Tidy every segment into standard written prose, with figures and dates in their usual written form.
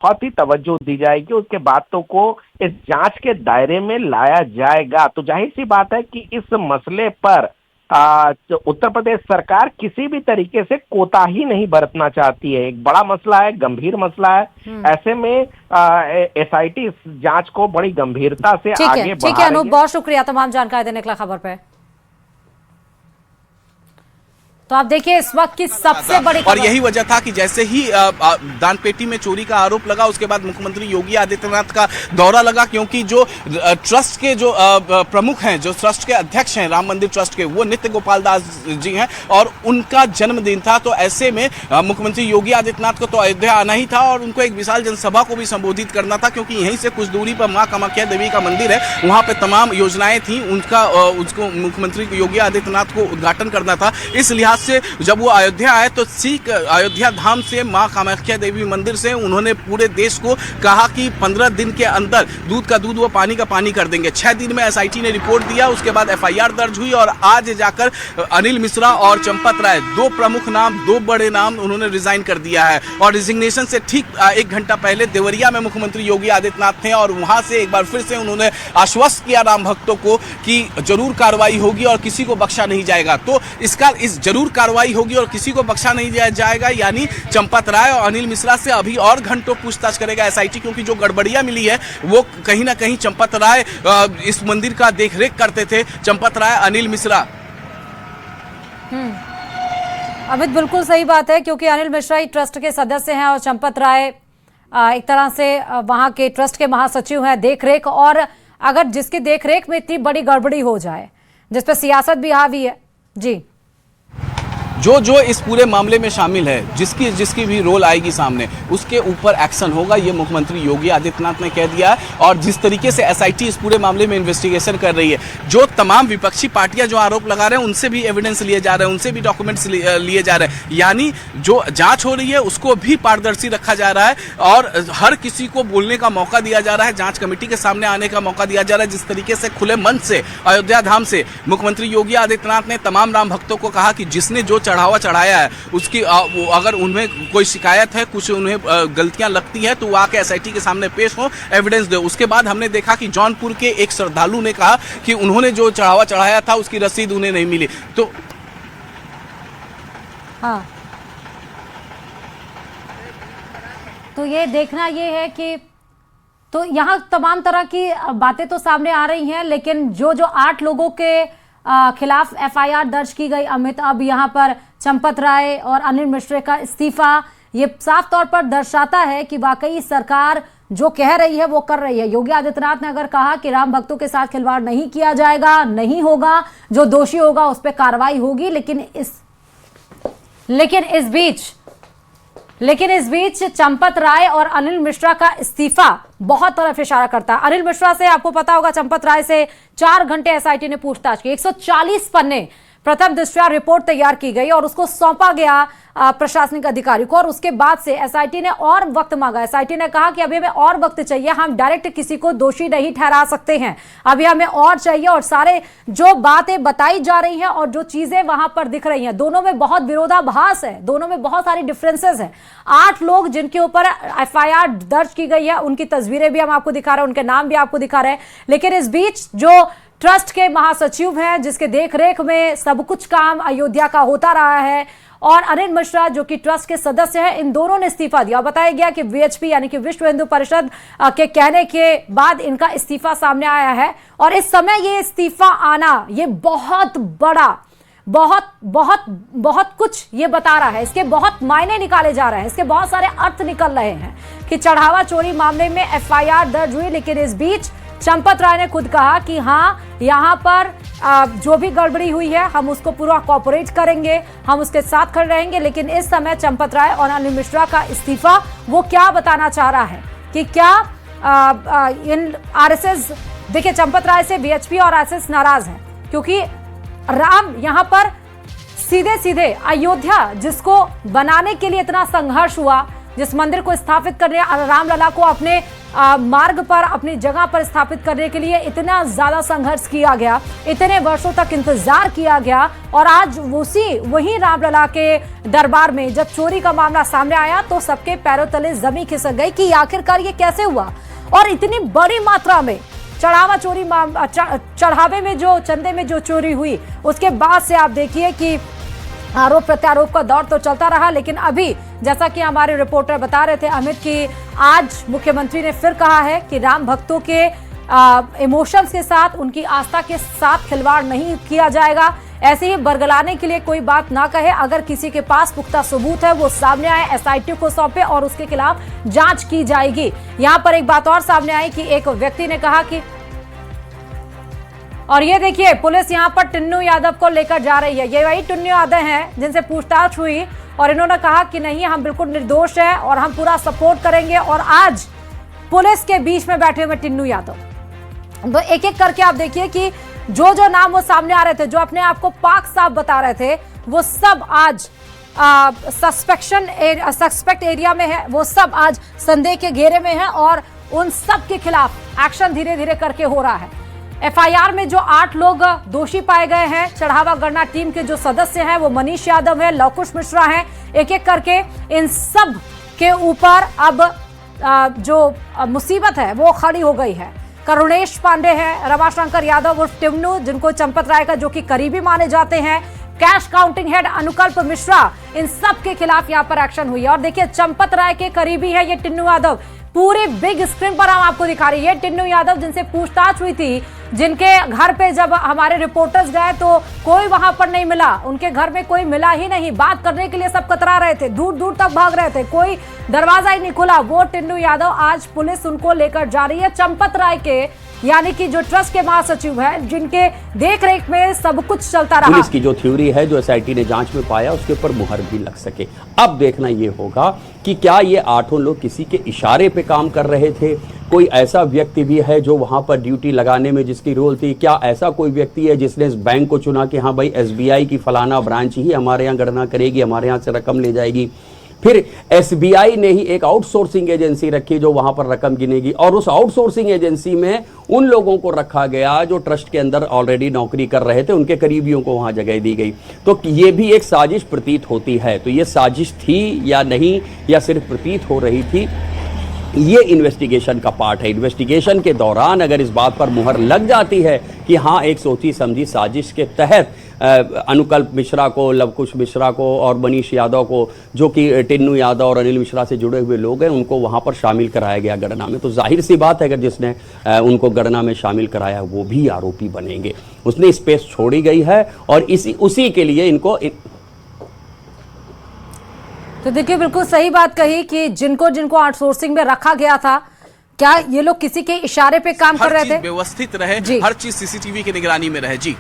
बहुत ही तवज्जो दी जाएगी, उसके बातों को इस जांच के दायरे में लाया जाएगा। तो जाहिर सी बात है कि इस मसले पर तो उत्तर प्रदेश सरकार किसी भी तरीके से कोताही नहीं बरतना चाहती है। एक बड़ा मसला है, गंभीर मसला है। ऐसे में एसआईटी इस जांच को बड़ी गंभीरता से आगे बढ़ा रही है। ठीक है अनूप, बहुत शुक्रिया तमाम जानकारी देने के लिए खबर पे। तो आप देखिए इस वक्त की सबसे बड़ी और यही वजह था कि जैसे ही दानपेटी में चोरी का आरोप लगा उसके बाद मुख्यमंत्री योगी आदित्यनाथ का दौरा लगा, क्योंकि जो ट्रस्ट के जो प्रमुख हैं, जो ट्रस्ट के अध्यक्ष हैं राम मंदिर ट्रस्ट के, वो नित्य गोपाल दास जी हैं और उनका जन्मदिन था। तो ऐसे में मुख्यमंत्री योगी आदित्यनाथ को तो अयोध्या आना ही था और उनको एक विशाल जनसभा को भी संबोधित करना था, क्योंकि यहीं से कुछ दूरी पर माँ कामाख्या देवी का मंदिर है, वहां पर तमाम योजनाएं थी, उसको मुख्यमंत्री योगी आदित्यनाथ को उद्घाटन करना था। इस लिहाज से जब वो अयोध्या आए तो सीख अयोध्या धाम से मां कामाख्या देवी मंदिर से उन्होंने पूरे देश को कहा कि 15 दिन के अंदर दूध का दूध वो पानी का पानी कर देंगे। 6 दिन में एसआईटी ने रिपोर्ट दिया, उसके बाद एफआईआर दर्ज हुई और आज जाकर अनिल मिश्रा और चंपत राय, दो प्रमुख नाम, दो बड़े नाम, उन्होंने रिजाइन कर दिया है। और रिजिग्नेशन से ठीक 1 घंटा पहले देवरिया में मुख्यमंत्री योगी आदित्यनाथ थे और वहां से एक बार फिर से उन्होंने आश्वस्त किया राम भक्तों को कि जरूर कार्रवाई होगी और किसी को बख्शा नहीं जाएगा। तो इस जरूर कार्रवाई होगी और किसी को बख्शा नहीं जाएगा, यानी चंपत राय और अनिल मिश्रा से अभी और घंटों पूछताछ करेगा एसआईटी, क्योंकि जो गड़बड़ियां मिली है वो कहीं ना कहीं चंपत राय इस मंदिर का देखरेख करते थे, चंपत राय, अनिल मिश्रा। अमित बिल्कुल सही बात है, क्योंकि अनिल मिश्रा ही ट्रस्ट के सदस्य हैं और चंपत राय एक तरह से वहां के ट्रस्ट के महासचिव हैं, देखरेख। और अगर जिसकी देखरेख में इतनी बड़ी गड़बड़ी हो जाए जिसपे सियासत भी हावी है, जी, जो इस पूरे मामले में शामिल है, जिसकी भी रोल आएगी सामने, उसके ऊपर एक्शन होगा, ये मुख्यमंत्री योगी आदित्यनाथ ने कह दिया है। और जिस तरीके से एसआईटी इस पूरे मामले में इन्वेस्टिगेशन कर रही है, जो तमाम विपक्षी पार्टियां जो आरोप लगा रहे हैं उनसे भी एविडेंस लिए जा रहे हैं, उनसे भी डॉक्यूमेंट्स लिए जा रहे हैं, यानी जो जांच हो रही है उसको भी पारदर्शी रखा जा रहा है और हर किसी को बोलने का मौका दिया जा रहा है, जांच कमेटी के सामने आने का मौका दिया जा रहा है। जिस तरीके से खुले मन से अयोध्या धाम से मुख्यमंत्री योगी आदित्यनाथ ने तमाम राम भक्तों को कहा कि जिसने जो चढ़ावा चढ़ाया है उसकी अगर उन्हें कोई शिकायत है, कुछ उन्हें गलतियां लगती है तो वो आके एसआईटी के सामने पेश हो, एविडेंस दे। उसके बाद हमने देखा कि जौनपुर के एक श्रद्धालु ने कहा कि उन्होंने जो चढ़ावा चढ़ाया था उसकी रसीद उन्हें नहीं मिली। हाँ, तो ये देखना ये है कि तो यहाँ तमाम तरह की बातें तो सामने आ रही हैं, लेकिन जो 8 लोगों के खिलाफ एफआईआर दर्ज की गई अमित, अब यहाँ पर चंपत राय और अनिल मिश्रा का इस्तीफा, ये साफ तौर पर दर्शाता है कि वाकई सरकार जो कह रही है वो कर रही है। योगी आदित्यनाथ ने अगर कहा कि राम भक्तों के साथ खिलवाड़ नहीं किया जाएगा, नहीं होगा, जो दोषी होगा उस पर कार्रवाई होगी, लेकिन इस बीच चंपत राय और अनिल मिश्रा का इस्तीफा बहुत तरफ इशारा करता है। अनिल मिश्रा से आपको पता होगा, चंपत राय से 4 घंटे एसआईटी ने पूछताछ की, 140 पन्ने प्रथम दृष्टया रिपोर्ट तैयार की गई और उसको सौंपा गया प्रशासनिक अधिकारी को। और उसके बाद से एसआईटी ने और वक्त मांगा। एसआईटी ने कहा कि अभी हमें और वक्त चाहिए, हम डायरेक्ट किसी को दोषी नहीं ठहरा सकते हैं, अभी हमें और चाहिए। और सारे जो बातें बताई जा रही हैं और जो चीजें वहां पर दिख रही हैं, दोनों में बहुत विरोधाभास है, दोनों में बहुत सारी डिफरेंसेस है। 8 लोग जिनके ऊपर एफआईआर दर्ज की गई है, उनकी तस्वीरें भी हम आपको दिखा रहे हैं, उनके नाम भी आपको दिखा रहे हैं। लेकिन इस बीच जो ट्रस्ट के महासचिव हैं, जिसके देखरेख में सब कुछ काम अयोध्या का होता रहा है, और अनिल मिश्रा जो कि ट्रस्ट के सदस्य हैं, इन दोनों ने इस्तीफा दिया। बताया गया कि वीएचपी यानी कि विश्व हिंदू परिषद के कहने के बाद इनका इस्तीफा सामने आया है। और इस समय ये इस्तीफा आना ये बहुत बड़ा, बहुत कुछ ये बता रहा है, इसके बहुत मायने निकाले जा रहे हैं, इसके बहुत सारे अर्थ निकल रहे हैं कि चढ़ावा चोरी मामले में एफआईआर दर्ज हुई, लेकिन इस बीच चंपत राय ने खुद कहा कि हाँ, यहाँ पर जो भी गड़बड़ी हुई है हम उसको पूरा कोऑपरेट करेंगे, हम उसके साथ खड़े रहेंगे। लेकिन इस समय चंपत राय और अनिल मिश्रा का इस्तीफा वो क्या बताना चाह रहा है कि क्या इन आरएसएस, देखिए चंपत राय से वीएचपी और आरएसएस नाराज है, क्योंकि राम यहाँ पर सीधे अयोध्या जिसको बनाने के लिए इतना संघर्ष हुआ, जिस मंदिर को स्थापित करने, रामलला को अपने मार्ग पर, अपनी जगह पर स्थापित करने के लिए इतना ज्यादा संघर्ष किया गया, इतने वर्षों तक इंतजार किया गया, और आज वही रामलला के दरबार में जब चोरी का मामला सामने आया तो सबके पैरों तले जमीन खिसक गई कि आखिरकार ये कैसे हुआ। और इतनी बड़ी मात्रा में चढ़ावे में जो चंदे में जो चोरी हुई, उसके बाद से आप देखिए कि आरोप प्रत्यारोप का दौर तो चलता रहा, लेकिन अभी जैसा कि हमारे रिपोर्टर बता रहे थे अमित, कि आज मुख्यमंत्री ने फिर कहा है कि राम भक्तों के इमोशंस के साथ, उनकी आस्था के साथ खिलवाड़ नहीं किया जाएगा। ऐसे ही बरगलाने के लिए कोई बात ना कहे, अगर किसी के पास पुख्ता सबूत है वो सामने आए, एसआईटी को सौंपे और उसके खिलाफ जांच की जाएगी। यहां पर एक बात और सामने आई कि एक व्यक्ति ने कहा कि, और ये देखिए पुलिस यहां पर टिन्नू यादव को लेकर जा रही है, ये वही टिन्नू यादव हैं जिनसे पूछताछ हुई और इन्होंने कहा कि नहीं, हम बिल्कुल निर्दोष हैं और हम पूरा सपोर्ट करेंगे। और आज पुलिस के बीच में बैठे हुए टिन्नू यादव, तो एक एक करके आप देखिए कि जो नाम वो सामने आ रहे थे, जो अपने आप को पाक साफ बता रहे थे, वो सब आज सस्पेक्ट एरिया में है, वो सब आज संदेह के घेरे में है और उन सब के खिलाफ एक्शन धीरे धीरे करके हो रहा है। एफआईआर में जो 8 लोग दोषी पाए गए हैं, चढ़ावा गणना टीम के जो सदस्य हैं वो मनीष यादव है, लवकुश मिश्रा है, एक एक करके इन सब के ऊपर अब जो मुसीबत है वो खड़ी हो गई है। करुणेश पांडे है, रमाशंकर यादव उर्फ टिन्नू, जिनको चंपत राय का जो कि करीबी माने जाते हैं, cash counting head Anukalp Mishra, इन सब के खिलाफ यहाँ पर एक्शन हुई है। और देखिए चंपत राय के करीबी है ये टिन्नू यादव, पूरी बिग स्क्रीन पर हम आपको दिखा रही है। टिन्नू यादव जिनसे पूछताछ हुई थी, जिनके घर पे जब हमारे रिपोर्टर्स गए तो कोई वहां पर नहीं मिला, उनके घर में कोई मिला ही नहीं, बात करने के लिए सब कतरा रहे थे, दूर दूर तक भाग रहे थे, कोई दरवाजा ही नहीं खुला। वो टिन्नू यादव आज पुलिस उनको लेकर जा रही है चंपत राय के, यानी कि जो ट्रस्ट के महासचिव हैं, जिनके देखरेख में सब कुछ चलता रहा। पुलिस की जो थ्योरी है, जो एसआईटी ने जांच में पाया, उसके ऊपर मुहर भी लग सके। अब देखना यह होगा कि क्या ये 8 लोग किसी के इशारे पे काम कर रहे थे, कोई ऐसा व्यक्ति भी है जो वहां पर ड्यूटी लगाने में जिसकी रोल थी, क्या ऐसा कोई व्यक्ति है जिसने इस बैंक को चुना कि हाँ भाई एसबीआई की फलाना ब्रांच ही हमारे यहाँ गणना करेगी, हमारे यहाँ से रकम ले जाएगी। फिर एसबीआई ने ही एक आउटसोर्सिंग एजेंसी रखी जो वहां पर रकम गिनेगी, और उस आउटसोर्सिंग एजेंसी में उन लोगों को रखा गया जो ट्रस्ट के अंदर ऑलरेडी नौकरी कर रहे थे, उनके करीबियों को वहां जगह दी गई। तो ये भी एक साजिश प्रतीत होती है। तो ये साजिश थी या नहीं, या सिर्फ प्रतीत हो रही थी, ये इन्वेस्टिगेशन का पार्ट है। इन्वेस्टिगेशन के दौरान अगर इस बात पर मुहर लग जाती है कि हाँ एक सोची समझी साजिश के तहत अनुकल्प मिश्रा को, लवकुश मिश्रा को और मनीष यादव को, जो कि टिन्नू यादव और अनिल मिश्रा से जुड़े हुए लोग हैं, उनको वहां पर शामिल कराया गया गणना में, तो जाहिर सी बात है अगर जिसने उनको गणना में शामिल कराया वो भी आरोपी बनेंगे। उसने स्पेस छोड़ी गई है और उसी के लिए इनको तो देखिए बिल्कुल सही बात कही कि जिनको आउटसोर्सिंग में रखा गया था, क्या ये लोग किसी के इशारे पे काम कर रहे थे? व्यवस्थित रहे, हर चीज सीसीटीवी की निगरानी में रहे। जी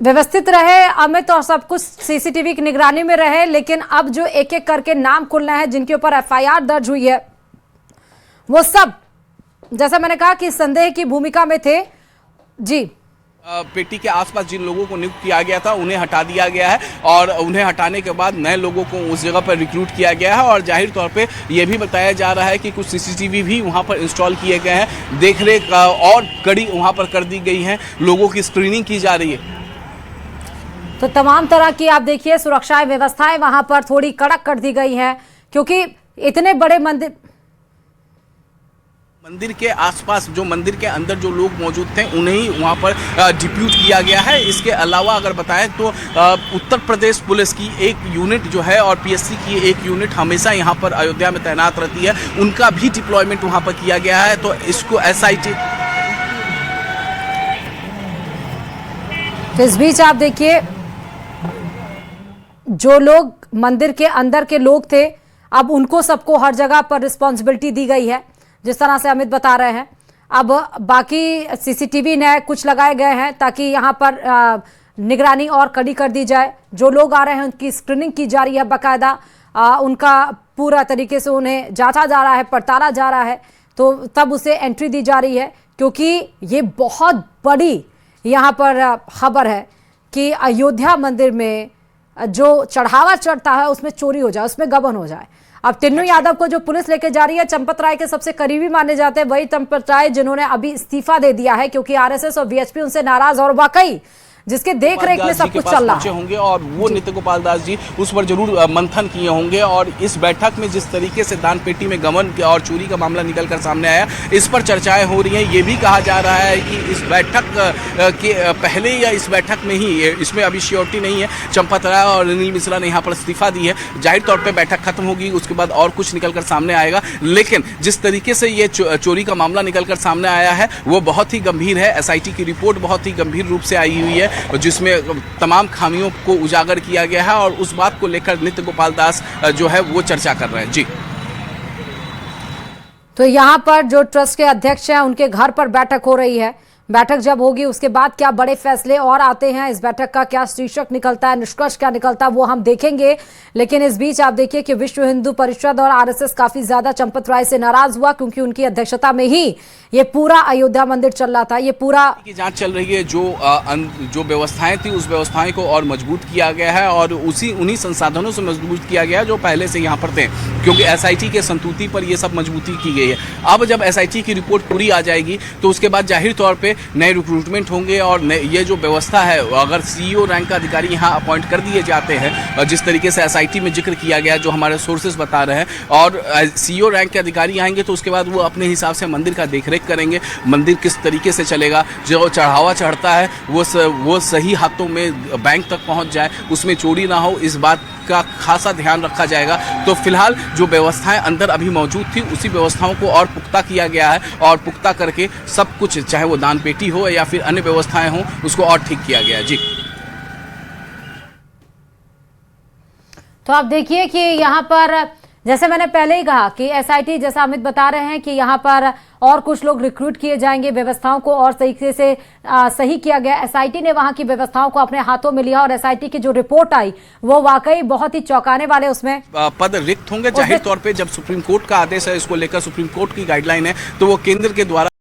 व्यवस्थित रहे अमित, और सब कुछ सीसीटीवी की निगरानी में रहे। लेकिन अब जो एक एक करके नाम खुलना है, जिनके ऊपर एफआईआर दर्ज हुई है, वो सब जैसा मैंने कहा कि संदेह की भूमिका में थे। जी पेटी के आसपास जिन लोगों को नियुक्त किया गया था उन्हें हटा दिया गया है, और उन्हें हटाने के बाद नए लोगों को उस जगह पर रिक्रूट किया गया है। और जाहिर तौर पे यह भी बताया जा रहा है कि कुछ सीसीटीवी भी वहां पर इंस्टॉल किए गए हैं, देखरेख और कड़ी वहां पर कर दी गई है, लोगों की स्क्रीनिंग की जा रही है। तो तमाम तरह की आप देखिए सुरक्षा व्यवस्थाएं वहां पर थोड़ी कड़क कर दी गई है, क्योंकि इतने बड़े मंदिर के आसपास, जो मंदिर के अंदर जो लोग मौजूद थे उन्हें वहां पर डिप्यूट किया गया है। इसके अलावा अगर बताएं तो उत्तर प्रदेश पुलिस की एक यूनिट जो है और पीएससी की एक यूनिट हमेशा यहां पर अयोध्या में तैनात रहती है, उनका भी डिप्लॉयमेंट वहां पर किया गया है। तो इसको एसआईटी, इस बीच आप देखिए जो लोग मंदिर के अंदर के लोग थे, अब उनको सबको हर जगह पर रिस्पॉन्सिबिलिटी दी गई है, जिस तरह से अमित बता रहे हैं। अब बाकी सीसीटीवी नए कुछ लगाए गए हैं ताकि यहाँ पर निगरानी और कड़ी कर दी जाए। जो लोग आ रहे हैं उनकी स्क्रीनिंग की जा रही है बाकायदा, उनका पूरा तरीके से उन्हें जांचा जा रहा है, पड़ताला जा रहा है, तो तब उसे एंट्री दी जा रही है। क्योंकि ये बहुत बड़ी यहाँ पर खबर है कि अयोध्या मंदिर में जो चढ़ावा चढ़ता है उसमें चोरी हो जाए, उसमें गबन हो जाए। अब तिन्नू यादव को जो पुलिस लेके जा रही है, चंपत राय के सबसे करीबी माने जाते हैं वही चंपत राय जिन्होंने अभी इस्तीफा दे दिया है क्योंकि आरएसएस और वीएचपी उनसे नाराज और वाकई जिसके देख रेख में सब कुछ चल रहा है होंगे और वो नित्य गोपाल दास जी उस पर जरूर मंथन किए होंगे। और इस बैठक में जिस तरीके से दान पेटी में गबन और चोरी का मामला निकलकर सामने आया, इस पर चर्चाएं हो रही हैं। ये भी कहा जा रहा है कि इस बैठक के पहले या इस बैठक में ही, इसमें अभी श्योरिटी नहीं है, चंपत राय और अनिल मिश्रा ने यहाँ पर इस्तीफा दी है। जाहिर तौर पर बैठक खत्म होगी, उसके बाद और कुछ निकलकर सामने आएगा। लेकिन जिस तरीके से ये चोरी का मामला निकलकर सामने आया है वो बहुत ही गंभीर है। एसआईटी की रिपोर्ट बहुत ही गंभीर रूप से आई हुई है जिसमें तमाम खामियों को उजागर किया गया है और उस बात को लेकर नित्य गोपाल दास जो है वो चर्चा कर रहे हैं। जी, तो यहाँ पर जो ट्रस्ट के अध्यक्ष हैं उनके घर पर बैठक हो रही है। बैठक जब होगी उसके बाद क्या बड़े फैसले और आते हैं, इस बैठक का क्या शीर्षक निकलता है, निष्कर्ष क्या निकलता है, वो हम देखेंगे। लेकिन इस बीच आप देखिए कि विश्व हिंदू परिषद और आरएसएस काफी ज्यादा चंपत राय से नाराज हुआ क्योंकि उनकी अध्यक्षता में ही ये पूरा अयोध्या मंदिर चल रहा था। ये पूरा की जांच चल रही है। जो व्यवस्थाएं थी उस व्यवस्थाएं को और मजबूत किया गया है और उन्हीं संसाधनों से मजबूत किया गया है जो पहले से यहाँ पर थे, क्योंकि एसआईटी के संतुति पर ये सब मजबूती की गई है। अब जब एसआईटी की रिपोर्ट पूरी आ जाएगी तो उसके बाद जाहिर तौर पर नए रिक्रूटमेंट होंगे और ये जो व्यवस्था है, अगर सीईओ रैंक का अधिकारी यहाँ अपॉइंट कर दिए जाते हैं जिस तरीके से एसआईटी में जिक्र किया गया जो हमारे सोर्सेज बता रहे हैं, और सीईओ रैंक के अधिकारी आएंगे तो उसके बाद वो अपने हिसाब से मंदिर का देखरेख करेंगे, मंदिर किस तरीके से चलेगा, जो चढ़ावा चढ़ता है वो सही हाथों में बैंक तक पहुंच जाए, उसमें चोरी ना हो, इस बात का खासा ध्यान रखा जाएगा। तो फिलहाल जो व्यवस्थाएं अंदर अभी मौजूद थी उसी व्यवस्थाओं को और पुख्ता किया गया है और पुख्ता करके सब कुछ, चाहे वो दान पेटी हो या फिर अन्य व्यवस्थाएं हों, उसको और ठीक किया गया है। जी, तो आप देखिए कि यहाँ पर जैसे मैंने पहले ही कहा कि एसआईटी, जैसा अमित बता रहे हैं कि यहाँ पर और कुछ लोग रिक्रूट किए जाएंगे, व्यवस्थाओं को और तरीके से सही किया गया। एसआईटी ने वहां की व्यवस्थाओं को अपने हाथों में लिया और एसआईटी की जो रिपोर्ट आई वो वाकई बहुत ही चौंकाने वाले, उसमें पद रिक्त होंगे। जाहिर तौर पे जब सुप्रीम कोर्ट का आदेश है इसको लेकर, सुप्रीम कोर्ट की गाइडलाइन है, तो वो केंद्र के द्वारा